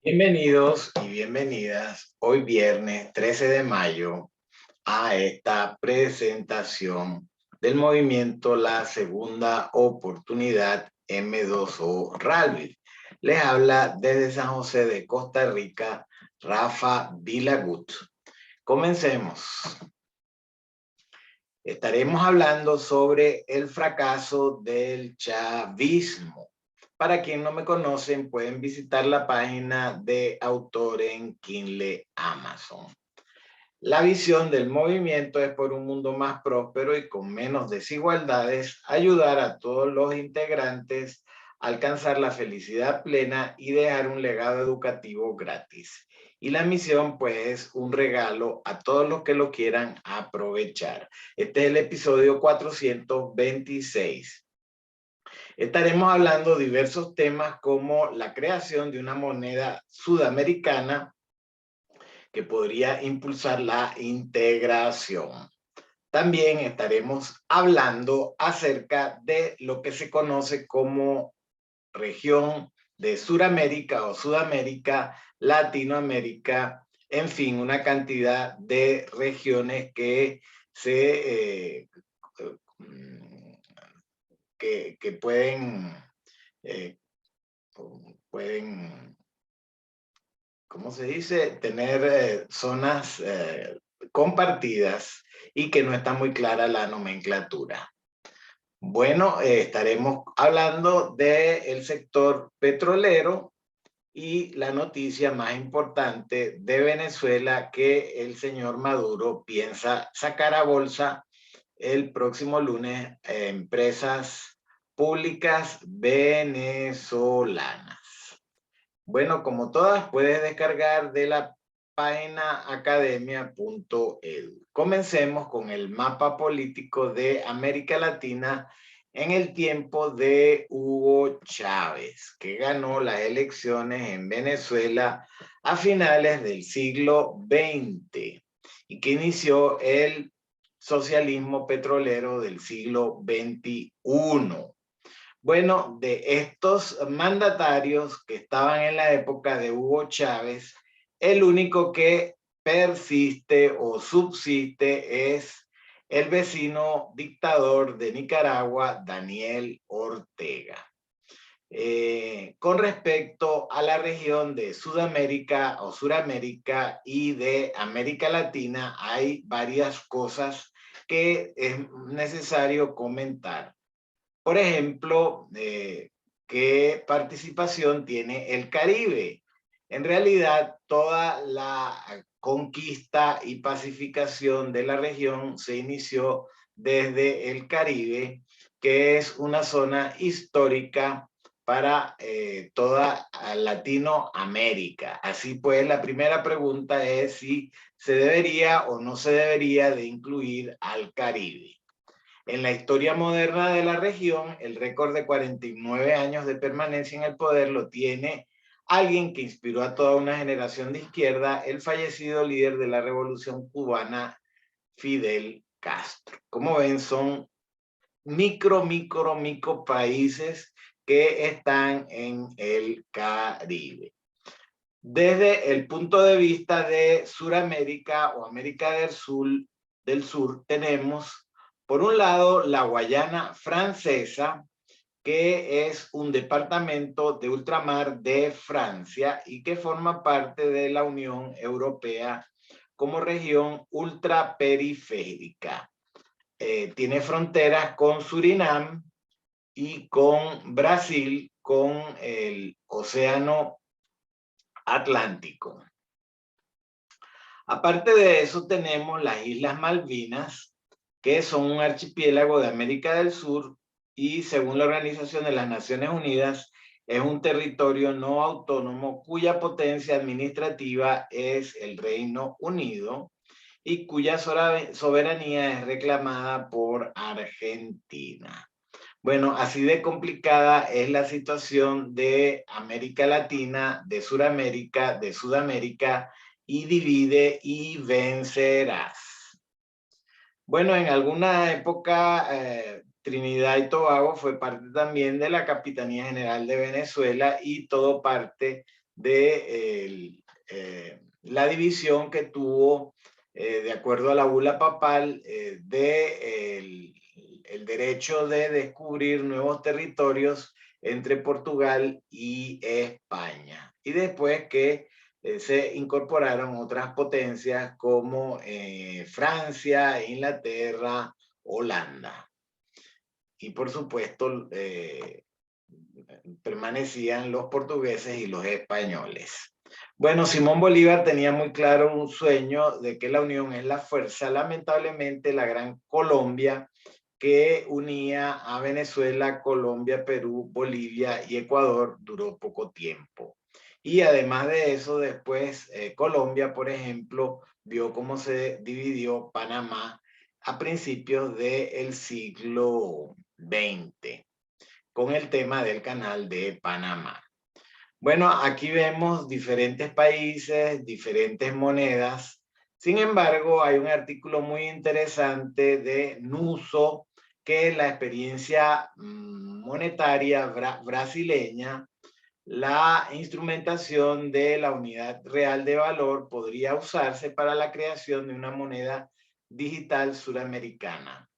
Bienvenidos y bienvenidas hoy viernes 13 de mayo a esta presentación del movimiento La Segunda Oportunidad M2O Ralville. Les habla desde San José de Costa Rica, Rafa Vilagut. Comencemos. Estaremos hablando sobre el fracaso del chavismo. Para quien no me conocen, pueden visitar la página de autor en Kindle Amazon. La visión del movimiento es por un mundo más próspero y con menos desigualdades, ayudar a todos los integrantes a alcanzar la felicidad plena y dejar un legado educativo gratis. Y la misión pues es un regalo a todos los que lo quieran aprovechar. Este es el episodio 426. Estaremos hablando de diversos temas como la creación de una moneda sudamericana que podría impulsar la integración. También estaremos hablando acerca de lo que se conoce como región de Suramérica o Sudamérica, Latinoamérica, en fin, una cantidad de regiones que que eh, pueden, ¿cómo se dice? Tener zonas compartidas y que no está muy clara la nomenclatura. Bueno, estaremos hablando del sector petrolero y la noticia más importante de Venezuela que el señor Maduro piensa sacar a bolsa el próximo lunes empresas públicas venezolanas. Bueno, como todas, puedes descargar de la página academia.edu. Comencemos con el mapa político de América Latina en el tiempo de Hugo Chávez, que ganó las elecciones en Venezuela a finales del siglo XX y que inició el socialismo petrolero del siglo XXI. Bueno, de estos mandatarios que estaban en la época de Hugo Chávez, el único que persiste o subsiste es el vecino dictador de Nicaragua, Daniel Ortega. Con respecto a la región de Sudamérica o Suramérica y de América Latina, hay varias cosas que es necesario comentar. Por ejemplo, ¿qué participación tiene el Caribe? En realidad, toda la conquista y pacificación de la región se inició desde el Caribe, que es una zona histórica para toda Latinoamérica. Así pues, la primera pregunta es si se debería o no se debería de incluir al Caribe. En la historia moderna de la región, el récord de 49 años de permanencia en el poder lo tiene alguien que inspiró a toda una generación de izquierda, el fallecido líder de la Revolución Cubana, Fidel Castro. Como ven, son micro países que están en el Caribe. Desde el punto de vista de Suramérica o América del Sur tenemos, por un lado, la Guayana Francesa, que es un departamento de ultramar de Francia y que forma parte de la Unión Europea como región ultraperiférica. Tiene fronteras con Surinam y con Brasil, con el Océano Atlántico. Aparte de eso, tenemos las Islas Malvinas, que son un archipiélago de América del Sur y, según la Organización de las Naciones Unidas, es un territorio no autónomo cuya potencia administrativa es el Reino Unido y cuya soberanía es reclamada por Argentina. Bueno, así de complicada es la situación de América Latina, de Sudamérica, y divide y vencerás. Bueno, en alguna época Trinidad y Tobago fue parte también de la Capitanía General de Venezuela y todo parte de la división que tuvo, de acuerdo a la bula papal, el derecho de descubrir nuevos territorios entre Portugal y España. Y después que se incorporaron otras potencias como Francia, Inglaterra, Holanda. Y por supuesto, permanecían los portugueses y los españoles. Bueno, Simón Bolívar tenía muy claro un sueño de que la unión es la fuerza. Lamentablemente, la Gran Colombia, que unía a Venezuela, Colombia, Perú, Bolivia y Ecuador, duró poco tiempo. Y además de eso, después Colombia, por ejemplo, vio cómo se dividió Panamá a principios del siglo XX con el tema del canal de Panamá. Bueno, aquí vemos diferentes países, diferentes monedas. Sin embargo, hay un artículo muy interesante de Nuso, que la experiencia monetaria brasileña, la instrumentación de la unidad real de valor podría usarse para la creación de una moneda digital suramericana,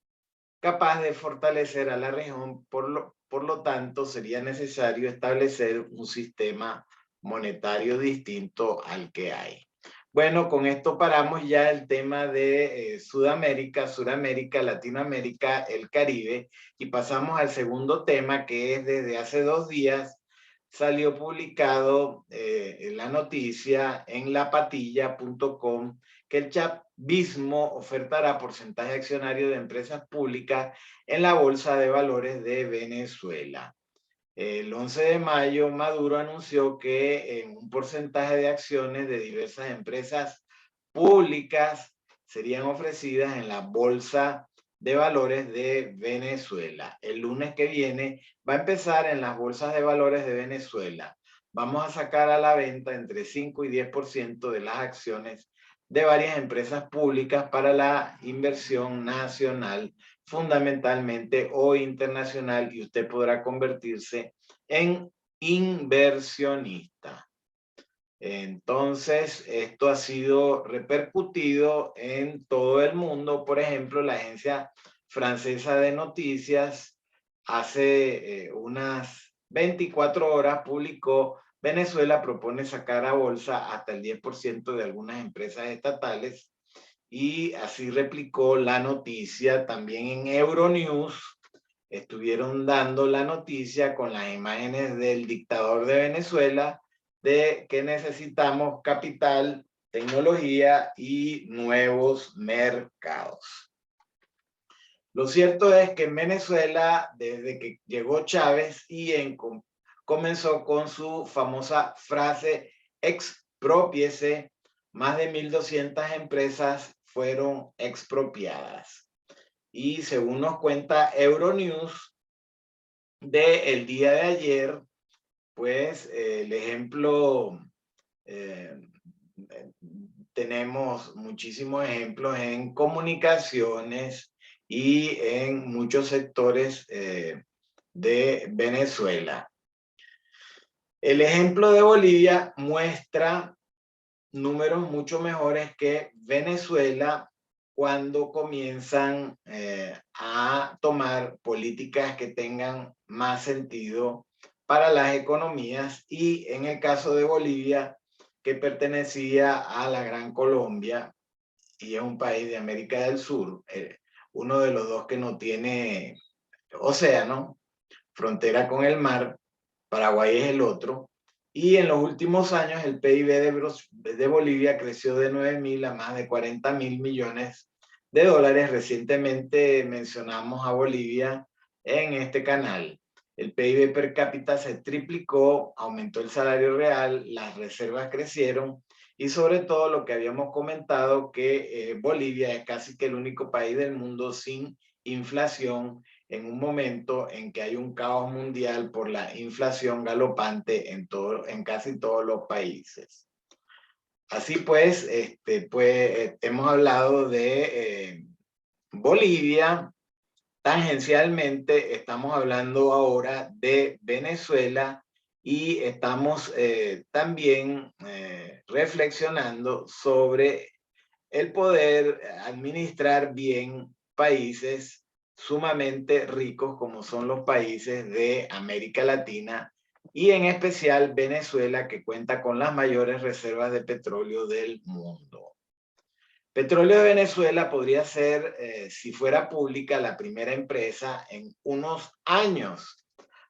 capaz de fortalecer a la región. Por lo tanto, sería necesario establecer un sistema monetario distinto al que hay. Bueno, con esto paramos ya el tema de Sudamérica, Suramérica, Latinoamérica, el Caribe, y pasamos al segundo tema, que es desde hace 2 días salió publicado la noticia en lapatilla.com que el chavismo ofertará porcentaje accionario de empresas públicas en la Bolsa de Valores de Venezuela. El 11 de mayo, Maduro anunció que un porcentaje de acciones de diversas empresas públicas serían ofrecidas en la Bolsa de Valores de Venezuela. El lunes que viene va a empezar en las bolsas de valores de Venezuela. Vamos a sacar a la venta entre 5 y 10% de las acciones de varias empresas públicas para la inversión nacional, fundamentalmente, o internacional, y usted podrá convertirse en inversionista. Entonces, esto ha sido repercutido en todo el mundo. Por ejemplo, la agencia francesa de noticias hace unas 24 horas publicó: Venezuela propone sacar a bolsa hasta el 10% de algunas empresas estatales, y así replicó la noticia. También en Euronews estuvieron dando la noticia con las imágenes del dictador de Venezuela, de que necesitamos capital, tecnología y nuevos mercados. Lo cierto es que en Venezuela, desde que llegó Chávez comenzó con su famosa frase exprópiese, más de 1.200 empresas fueron expropiadas. Y según nos cuenta Euronews, del día de ayer, pues el ejemplo, tenemos muchísimos ejemplos en comunicaciones y en muchos sectores de Venezuela. El ejemplo de Bolivia muestra números mucho mejores que Venezuela cuando comienzan a tomar políticas que tengan más sentido para las economías. Y en el caso de Bolivia, que pertenecía a la Gran Colombia y es un país de América del Sur, uno de los dos que no tiene océano, frontera con el mar. Paraguay es el otro. Y en los últimos años el PIB de Bolivia creció de 9.000 a más de 40.000 millones de dólares. Recientemente mencionamos a Bolivia en este canal. El PIB per cápita se triplicó, aumentó el salario real, las reservas crecieron, y sobre todo lo que habíamos comentado, que Bolivia es casi que el único país del mundo sin inflación, en un momento en que hay un caos mundial por la inflación galopante en casi todos los países. Así pues, hemos hablado de Bolivia. Tangencialmente estamos hablando ahora de Venezuela, y estamos también reflexionando sobre el poder administrar bien países sumamente ricos como son los países de América Latina y en especial Venezuela, que cuenta con las mayores reservas de petróleo del mundo. Petróleo de Venezuela podría ser, si fuera pública, la primera empresa en unos años.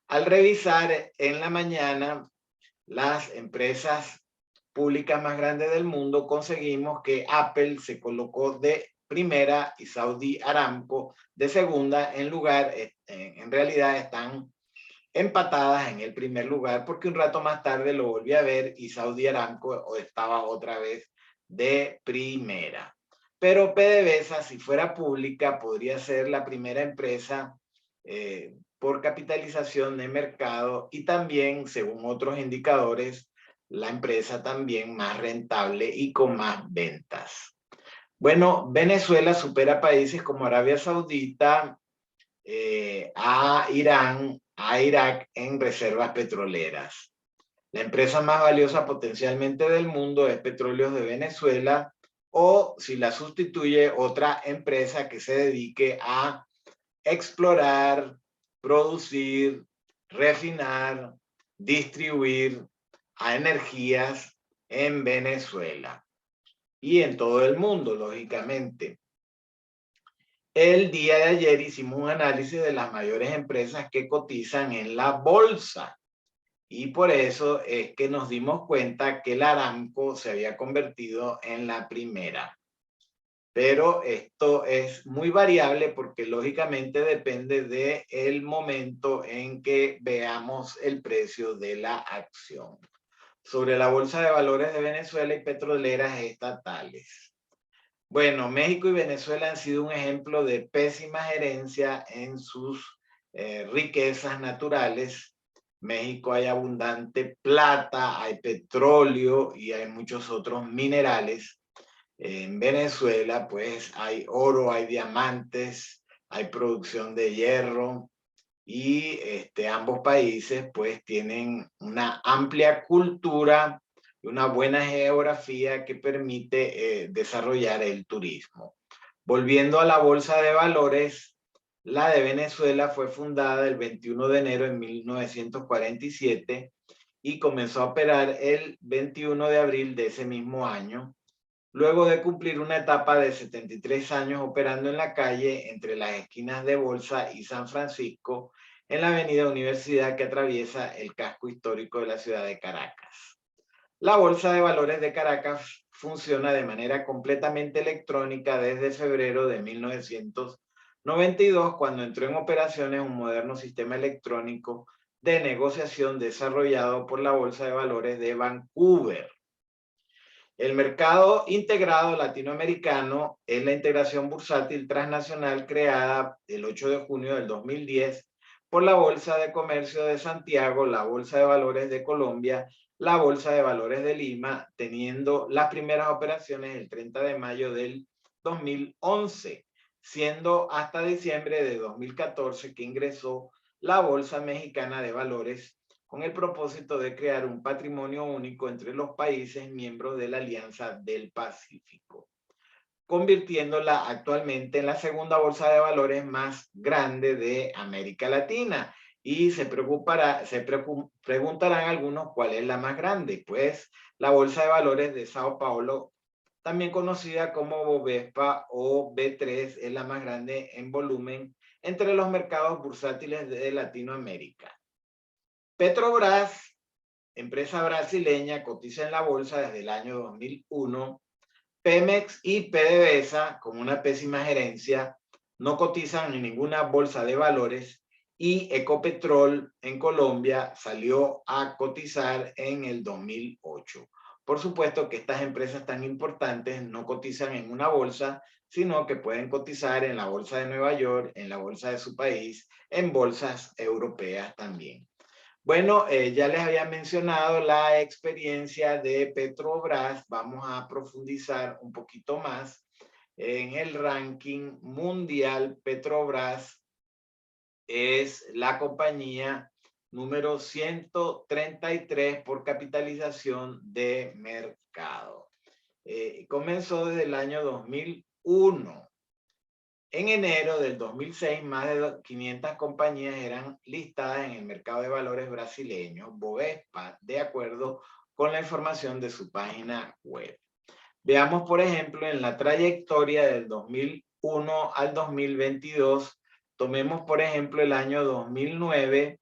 Al revisar en la mañana las empresas públicas más grandes del mundo, conseguimos que Apple se colocó de primera y Saudi Aramco de segunda. En realidad están empatadas en el primer lugar, porque un rato más tarde lo volví a ver y Saudi Aramco estaba otra vez de primera. Pero PDVSA, si fuera pública, podría ser la primera empresa por capitalización de mercado y también, según otros indicadores, la empresa también más rentable y con más ventas. Bueno, Venezuela supera países como Arabia Saudita, a Irán, a Irak en reservas petroleras. La empresa más valiosa potencialmente del mundo es Petróleos de Venezuela, o si la sustituye otra empresa que se dedique a explorar, producir, refinar, distribuir a energías en Venezuela y en todo el mundo, lógicamente. El día de ayer hicimos un análisis de las mayores empresas que cotizan en la bolsa y por eso es que nos dimos cuenta que el Aramco se había convertido en la primera. Pero esto es muy variable porque lógicamente depende del momento en que veamos el precio de la acción. Sobre la Bolsa de Valores de Venezuela y petroleras estatales. Bueno, México y Venezuela han sido un ejemplo de pésima gerencia en sus riquezas naturales. México hay abundante plata, hay petróleo y hay muchos otros minerales. En Venezuela, pues hay oro, hay diamantes, hay producción de hierro y ambos países pues tienen una amplia cultura y una buena geografía que permite desarrollar el turismo. Volviendo a la Bolsa de Valores, la de Venezuela fue fundada el 21 de enero de 1947 y comenzó a operar el 21 de abril de ese mismo año, luego de cumplir una etapa de 73 años operando en la calle entre las esquinas de Bolsa y San Francisco, en la avenida Universidad que atraviesa el casco histórico de la ciudad de Caracas. La Bolsa de Valores de Caracas funciona de manera completamente electrónica desde febrero de 1992, cuando entró en operaciones un moderno sistema electrónico de negociación desarrollado por la Bolsa de Valores de Vancouver. El mercado integrado latinoamericano es la integración bursátil transnacional creada el 8 de junio del 2010 por la Bolsa de Comercio de Santiago, la Bolsa de Valores de Colombia, la Bolsa de Valores de Lima, teniendo las primeras operaciones el 30 de mayo del 2011, siendo hasta diciembre de 2014 que ingresó la Bolsa Mexicana de Valores con el propósito de crear un patrimonio único entre los países miembros de la Alianza del Pacífico, convirtiéndola actualmente en la segunda bolsa de valores más grande de América Latina. Y preguntarán algunos cuál es la más grande. Pues la Bolsa de Valores de Sao Paulo, también conocida como Bovespa o B3, es la más grande en volumen entre los mercados bursátiles de Latinoamérica. Petrobras, empresa brasileña, cotiza en la bolsa desde el año 2001. Pemex y PDVSA, con una pésima gerencia, no cotizan en ninguna bolsa de valores, y Ecopetrol en Colombia salió a cotizar en el 2008. Por supuesto que estas empresas tan importantes no cotizan en una bolsa, sino que pueden cotizar en la bolsa de Nueva York, en la bolsa de su país, en bolsas europeas también. Bueno, ya les había mencionado la experiencia de Petrobras. Vamos a profundizar un poquito más en el ranking mundial. Petrobras es la compañía número 133 por capitalización de mercado. Comenzó desde el año 2001. En enero del 2006, más de 500 compañías eran listadas en el mercado de valores brasileño, Bovespa, de acuerdo con la información de su página web. Veamos, por ejemplo, en la trayectoria del 2001 al 2022, tomemos, por ejemplo, el año 2009,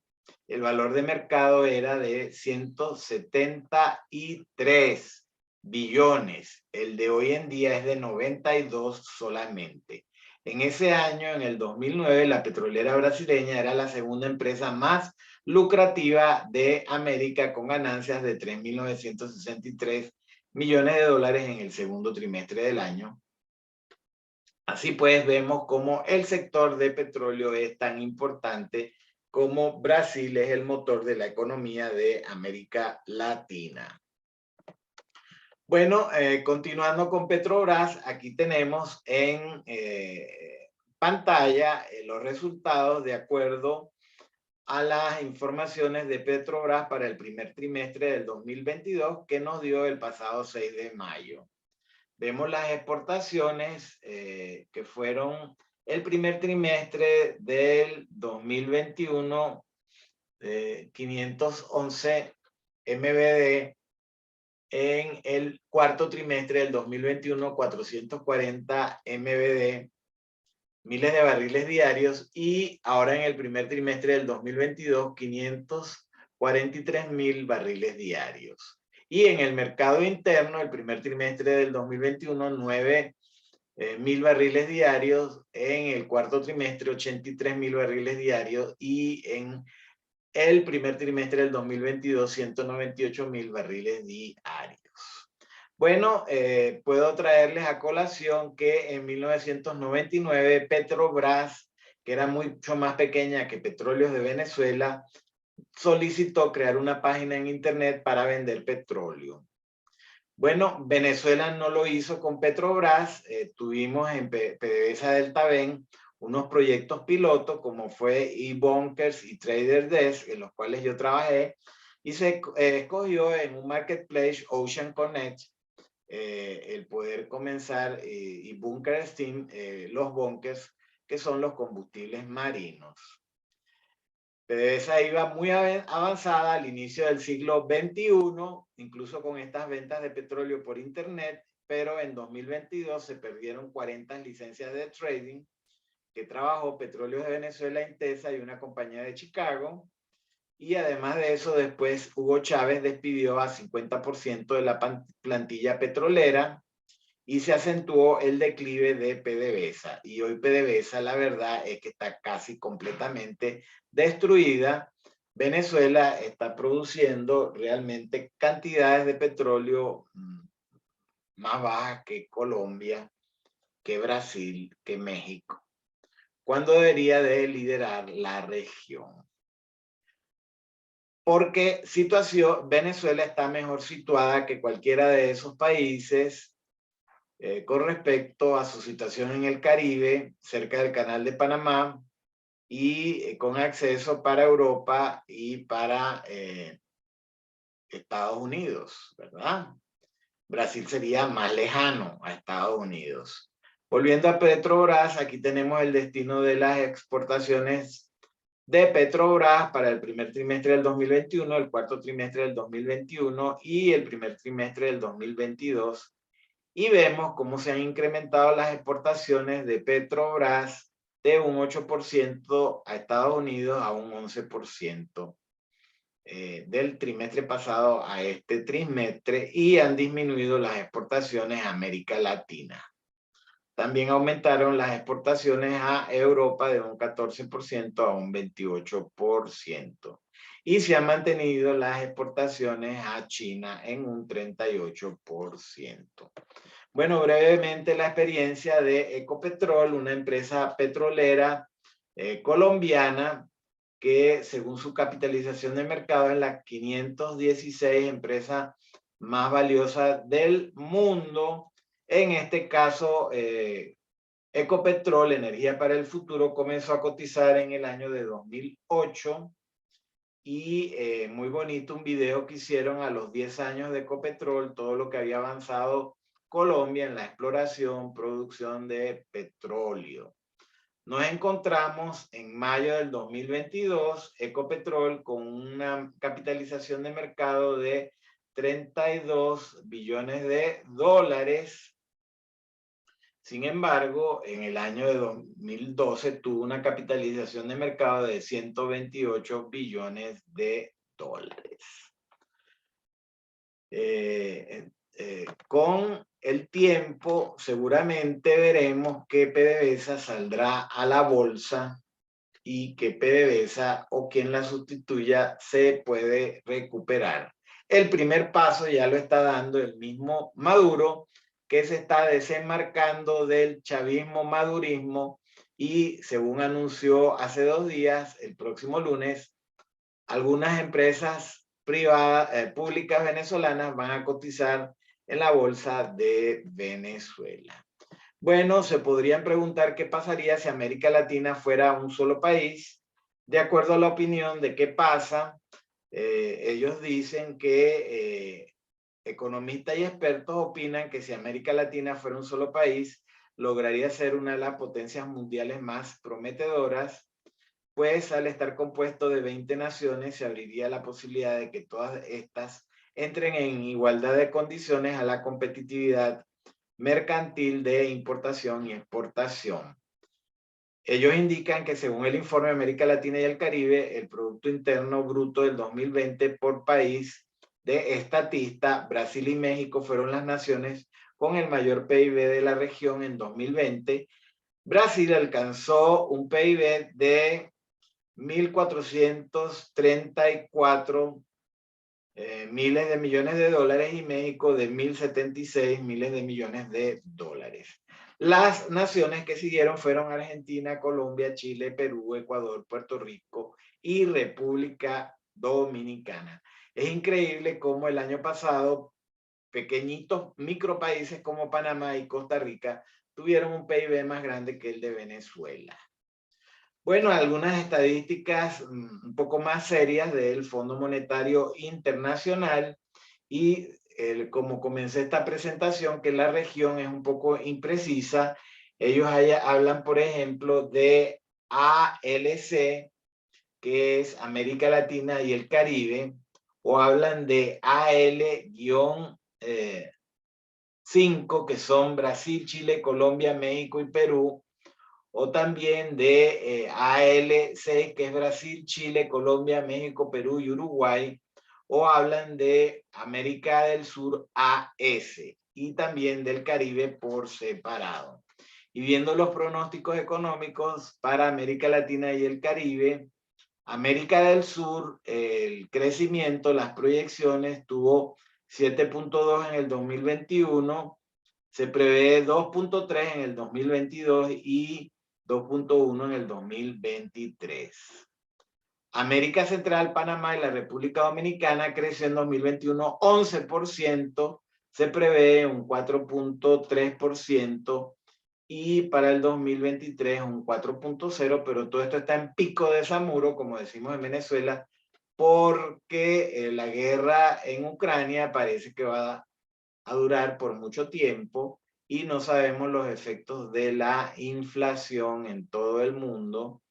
el valor de mercado era de 173 billones. El de hoy en día es de 92 solamente. En ese año, en el 2009, la petrolera brasileña era la segunda empresa más lucrativa de América, con ganancias de 3.963 millones de dólares en el segundo trimestre del año. Así pues, vemos cómo el sector de petróleo es tan importante, como Brasil es el motor de la economía de América Latina. Bueno, continuando con Petrobras, aquí tenemos en pantalla los resultados de acuerdo a las informaciones de Petrobras para el primer trimestre del 2022 que nos dio el pasado 6 de mayo. Vemos las exportaciones que fueron el primer trimestre del 2021, 511 MBD. En el cuarto trimestre del 2021, 440 MBD, miles de barriles diarios, y ahora en el primer trimestre del 2022, 543.000 barriles diarios. Y en el mercado interno, el primer trimestre del 2021, 9.000 barriles diarios, en el cuarto trimestre 83.000 barriles diarios, y en el primer trimestre del 2022, 198.000 barriles diarios. Bueno, puedo traerles a colación que en 1999 Petrobras, que era mucho más pequeña que Petróleos de Venezuela, solicitó crear una página en internet para vender petróleo. Bueno, Venezuela no lo hizo con Petrobras. Tuvimos en PDVSA Delta Ven unos proyectos pilotos como fue eBunkers y Trader Desk, en los cuales yo trabajé, y se escogió en un marketplace, Ocean Connect, el poder comenzar, y Bunker Steam, los bunkers, que son los combustibles marinos. PDVSA iba muy avanzada al inicio del siglo XXI, incluso con estas ventas de petróleo por internet, pero en 2022 se perdieron 40 licencias de trading que trabajó Petróleos de Venezuela, Intesa y una compañía de Chicago. Y además de eso, después Hugo Chávez despidió a 50% de la plantilla petrolera y se acentuó el declive de PDVSA. Y hoy PDVSA, la verdad es que está casi completamente destruida. Venezuela está produciendo realmente cantidades de petróleo más bajas que Colombia, que Brasil, que México, cuando debería de liderar la región. Porque Venezuela está mejor situada que cualquiera de esos países con respecto a su situación en el Caribe, cerca del Canal de Panamá, y con acceso para Europa y para Estados Unidos, ¿verdad? Brasil sería más lejano a Estados Unidos. Volviendo a Petrobras, aquí tenemos el destino de las exportaciones de Petrobras para el primer trimestre del 2021, el cuarto trimestre del 2021 y el primer trimestre del 2022. Y vemos cómo se han incrementado las exportaciones de Petrobras de un 8% a Estados Unidos a un 11% del trimestre pasado a este trimestre, y han disminuido las exportaciones a América Latina. También aumentaron las exportaciones a Europa de un 14% a un 28%. Y se han mantenido las exportaciones a China en un 38%. Bueno, brevemente la experiencia de Ecopetrol, una empresa petrolera colombiana que según su capitalización de mercado es la 516 empresa más valiosa del mundo. En este caso, Ecopetrol, Energía para el Futuro, comenzó a cotizar en el año de 2008 y muy bonito un video que hicieron a los 10 años de Ecopetrol, todo lo que había avanzado Colombia en la exploración, producción de petróleo. Nos encontramos en mayo del 2022, Ecopetrol con una capitalización de mercado de 32 billones de dólares. Sin embargo, en el año de 2012 tuvo una capitalización de mercado de 128 billones de dólares. Con el tiempo, seguramente veremos que PDVSA saldrá a la bolsa y que PDVSA o quien la sustituya se puede recuperar. El primer paso ya lo está dando el mismo Maduro, que se está desenmarcando del chavismo-madurismo y según anunció hace 2 días, el próximo lunes, algunas empresas privadas, públicas venezolanas van a cotizar en la bolsa de Venezuela. Bueno, se podrían preguntar qué pasaría si América Latina fuera un solo país. De acuerdo a la opinión de qué pasa, ellos dicen que economistas y expertos opinan que si América Latina fuera un solo país, lograría ser una de las potencias mundiales más prometedoras, pues al estar compuesto de 20 naciones se abriría la posibilidad de que todas estas entren en igualdad de condiciones a la competitividad mercantil de importación y exportación. Ellos indican que según el informe América Latina y el Caribe, el Producto Interno Bruto del 2020 por país de estatista, Brasil y México fueron las naciones con el mayor PIB de la región en 2020. Brasil alcanzó un PIB de 1.434 miles de millones de dólares y México de 1.076 miles de millones de dólares. Las naciones que siguieron fueron Argentina, Colombia, Chile, Perú, Ecuador, Puerto Rico y República Dominicana. Es increíble cómo el año pasado pequeñitos micropaíses como Panamá y Costa Rica tuvieron un PIB más grande que el de Venezuela. Bueno, algunas estadísticas un poco más serias del Fondo Monetario Internacional y como comencé esta presentación, que la región es un poco imprecisa, ellos hablan, por ejemplo, de ALC, que es América Latina y el Caribe, o hablan de AL-5, que son Brasil, Chile, Colombia, México y Perú, o también de ALC, que es Brasil, Chile, Colombia, México, Perú y Uruguay, o hablan de América del Sur AS y también del Caribe por separado. Y viendo los pronósticos económicos para América Latina y el Caribe, América del Sur, el crecimiento, las proyecciones tuvo 7.2 en el 2021, se prevé 2.3 en el 2022 y 2.1 en el 2023. América Central, Panamá y la República Dominicana creció en 2021 11%, se prevé un 4.3% y para el 2023 un 4.0%, pero todo esto está en pico de Zamuro, como decimos en Venezuela, porque la guerra en Ucrania parece que va a durar por mucho tiempo y no sabemos los efectos de la inflación en todo el mundo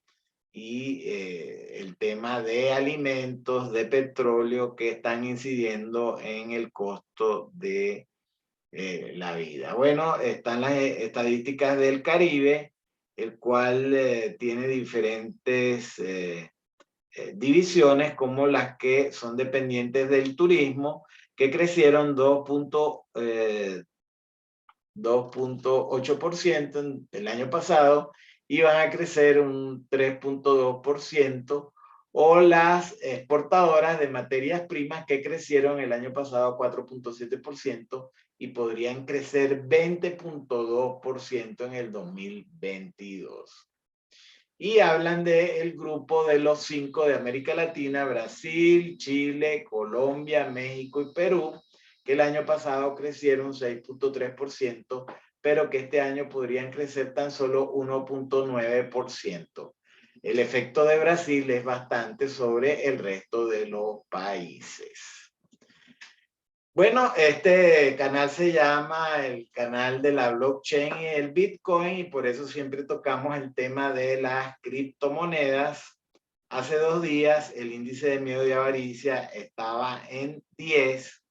y el tema de alimentos, de petróleo que están incidiendo en el costo de la vida. Bueno, están las estadísticas del Caribe, el cual tiene diferentes divisiones como las que son dependientes del turismo, que crecieron 2.8% el año pasado y van a crecer un 3.2%, o las exportadoras de materias primas que crecieron el año pasado 4.7% y podrían crecer 20.2% en el 2022. Y hablan del grupo de los 5 de América Latina: Brasil, Chile, Colombia, México y Perú, que el año pasado crecieron 6.3%, pero que este año podrían crecer tan solo 1.9%. el efecto de Brasil es bastante sobre el resto de los países. Bueno, este canal se llama el canal de la blockchain y el Bitcoin, y por eso siempre tocamos el tema de las criptomonedas. Hace 2 días el índice de miedo y avaricia estaba en 10,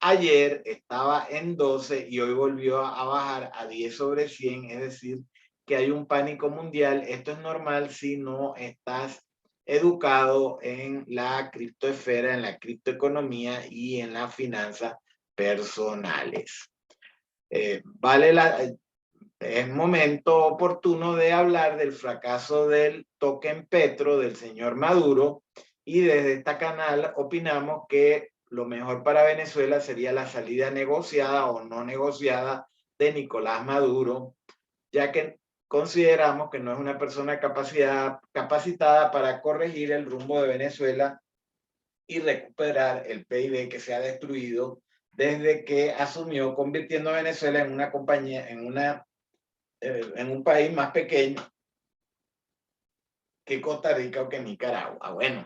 ayer estaba en 12 y hoy volvió a bajar a 10 sobre 100, es decir, que hay un pánico mundial. Esto es normal si no estás educado en la criptoesfera, en la criptoeconomía y en las finanzas personales. Es momento oportuno de hablar del fracaso del token Petro del señor Maduro, y desde este canal opinamos que lo mejor para Venezuela sería la salida negociada o no negociada de Nicolás Maduro, ya que consideramos que no es una persona capacitada para corregir el rumbo de Venezuela y recuperar el PIB que se ha destruido desde que asumió, convirtiendo a Venezuela en una compañía, en un país más pequeño que Costa Rica o que Nicaragua. Bueno,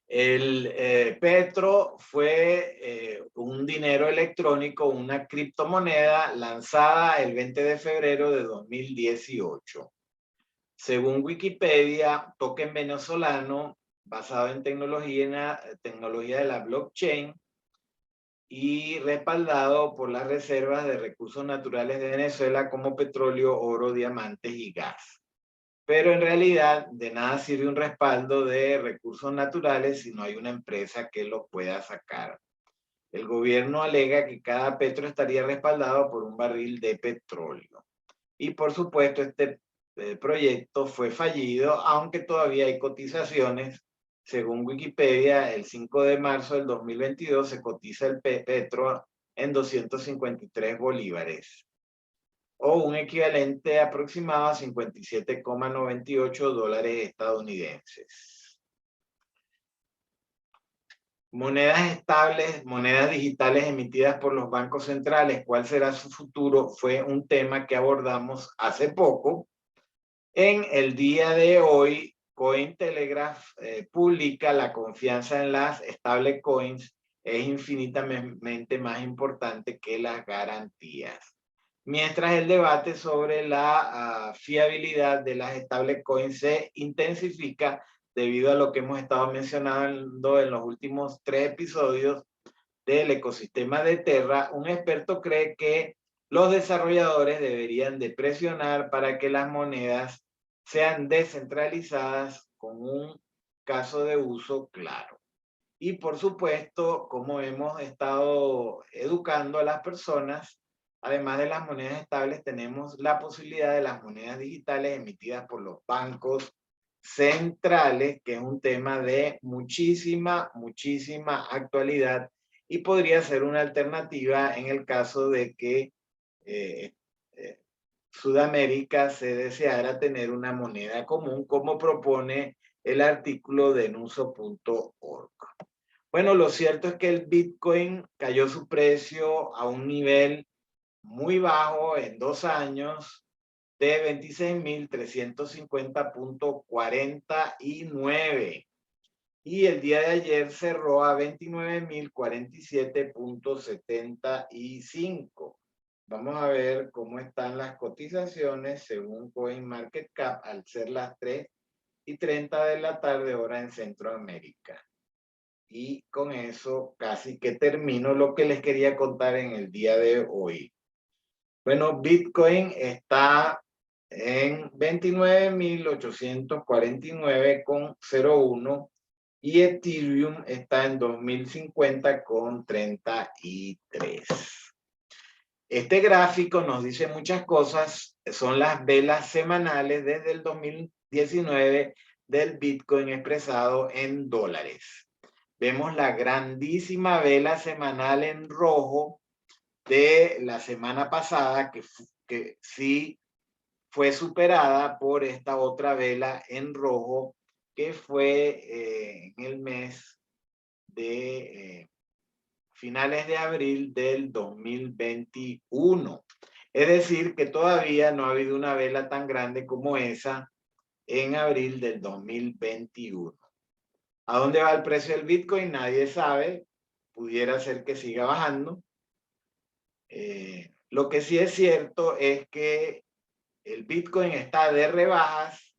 el Petro fue un dinero electrónico, una criptomoneda lanzada el 20 de febrero de 2018. Según Wikipedia, token venezolano basado en tecnología de la blockchain y respaldado por las reservas de recursos naturales de Venezuela como petróleo, oro, diamantes y gas. Pero en realidad de nada sirve un respaldo de recursos naturales si no hay una empresa que los pueda sacar. El gobierno alega que cada petro estaría respaldado por un barril de petróleo. Y por supuesto este proyecto fue fallido, aunque todavía hay cotizaciones. Según Wikipedia, el 5 de marzo del 2022 se cotiza el petro en 253 bolívares, o un equivalente aproximado a 57,98 dólares estadounidenses. Monedas estables, monedas digitales emitidas por los bancos centrales, ¿cuál será su futuro? Fue un tema que abordamos hace poco. En el día de hoy, Cointelegraph publica la confianza en las stablecoins es infinitamente más importante que las garantías. Mientras el debate sobre la fiabilidad de las stablecoins se intensifica debido a lo que hemos estado mencionando en los últimos 3 episodios del ecosistema de Terra, un experto cree que los desarrolladores deberían de presionar para que las monedas sean descentralizadas con un caso de uso claro. Y por supuesto, como hemos estado educando a las personas, además de las monedas estables, tenemos la posibilidad de las monedas digitales emitidas por los bancos centrales, que es un tema de muchísima actualidad y podría ser una alternativa en el caso de que eh, eh, Sudamérica se deseara tener una moneda común, como propone el artículo de nuso.org. Bueno, lo cierto es que el Bitcoin cayó su precio a un nivel muy bajo en 2 años, de 26.350.49, y el día de ayer cerró a 29.047.75. Vamos a ver cómo están las cotizaciones según CoinMarketCap al ser las 3:30 de la tarde, hora en Centroamérica. Y con eso casi que termino lo que les quería contar en el día de hoy. Bueno, Bitcoin está en 29.849,01 y Ethereum está en 2050,33. Este gráfico nos dice muchas cosas. Son las velas semanales desde el 2019 del Bitcoin expresado en dólares. Vemos la grandísima vela semanal en rojo de la semana pasada, que sí fue superada por esta otra vela en rojo que fue en el mes de finales de abril del 2021. Es decir, que todavía no ha habido una vela tan grande como esa en abril del 2021. ¿A dónde va el precio del Bitcoin? Nadie sabe. Pudiera ser que siga bajando. Lo que sí es cierto es que el Bitcoin está de rebajas,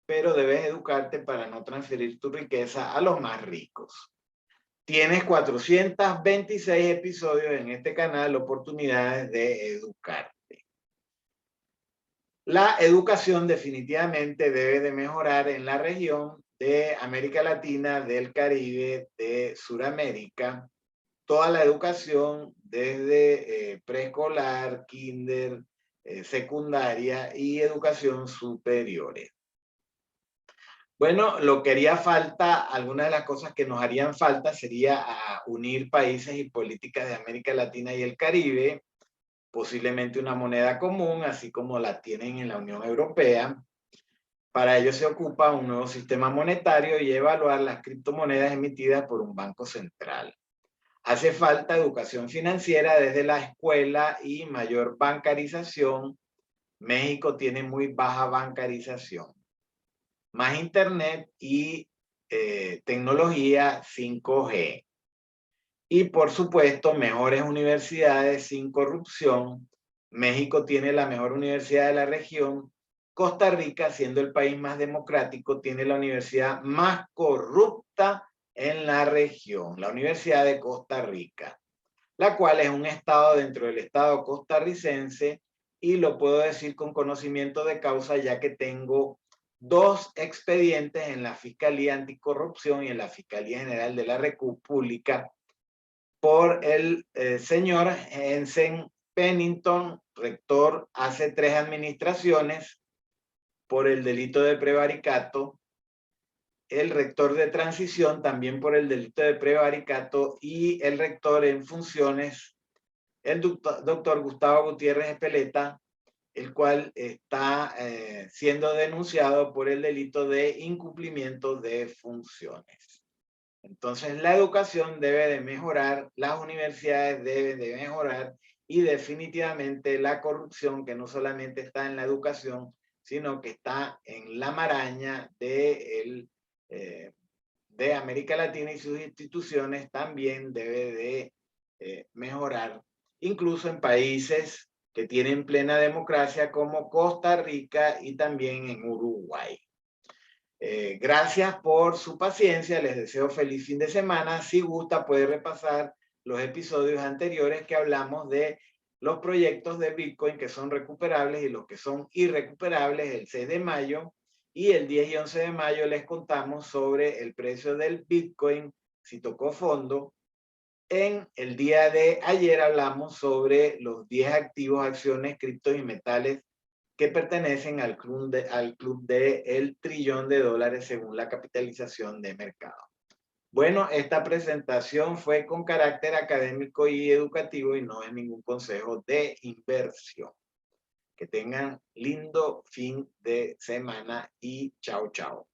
pero debes educarte para no transferir tu riqueza a los más ricos. Tienes 426 episodios en este canal, oportunidades de educarte. La educación definitivamente debe de mejorar en la región de América Latina, del Caribe, de Sudamérica. Toda la educación desde preescolar, kinder, secundaria y educación superiores. Bueno, lo que haría falta, algunas de las cosas que nos harían falta sería unir países y políticas de América Latina y el Caribe, posiblemente una moneda común, así como la tienen en la Unión Europea. Para ello se ocupa un nuevo sistema monetario y evaluar las criptomonedas emitidas por un banco central. Hace falta educación financiera desde la escuela y mayor bancarización. México tiene muy baja bancarización. Más internet y tecnología 5G. Y por supuesto, mejores universidades sin corrupción. México tiene la mejor universidad de la región. Costa Rica, siendo el país más democrático, tiene la universidad más corrupta en la región, la Universidad de Costa Rica, la cual es un estado dentro del estado costarricense, y lo puedo decir con conocimiento de causa, ya que tengo 2 expedientes en la Fiscalía Anticorrupción y en la Fiscalía General de la República por el señor Jensen Pennington, rector hace 3 administraciones, por el delito de prevaricato, el rector de transición también por el delito de prevaricato, y el rector en funciones, el doctor Gustavo Gutiérrez Espeleta, el cual está siendo denunciado por el delito de incumplimiento de funciones. Entonces, la educación debe de mejorar, las universidades deben de mejorar, y definitivamente la corrupción, que no solamente está en la educación, sino que está en la maraña de América Latina y sus instituciones, también debe de mejorar, incluso en países que tienen plena democracia como Costa Rica y también en Uruguay. Gracias por su paciencia, les deseo feliz fin de semana. Si gusta, puede repasar los episodios anteriores que hablamos de los proyectos de Bitcoin que son recuperables y los que son irrecuperables. El 6 de mayo y el 10 y 11 de mayo les contamos sobre el precio del Bitcoin, si tocó fondo. En el día de ayer hablamos sobre los 10 activos, acciones, criptos y metales que pertenecen al club de el trillón de dólares según la capitalización de mercado. Bueno, esta presentación fue con carácter académico y educativo y no es ningún consejo de inversión. Que tengan lindo fin de semana y chao, chao.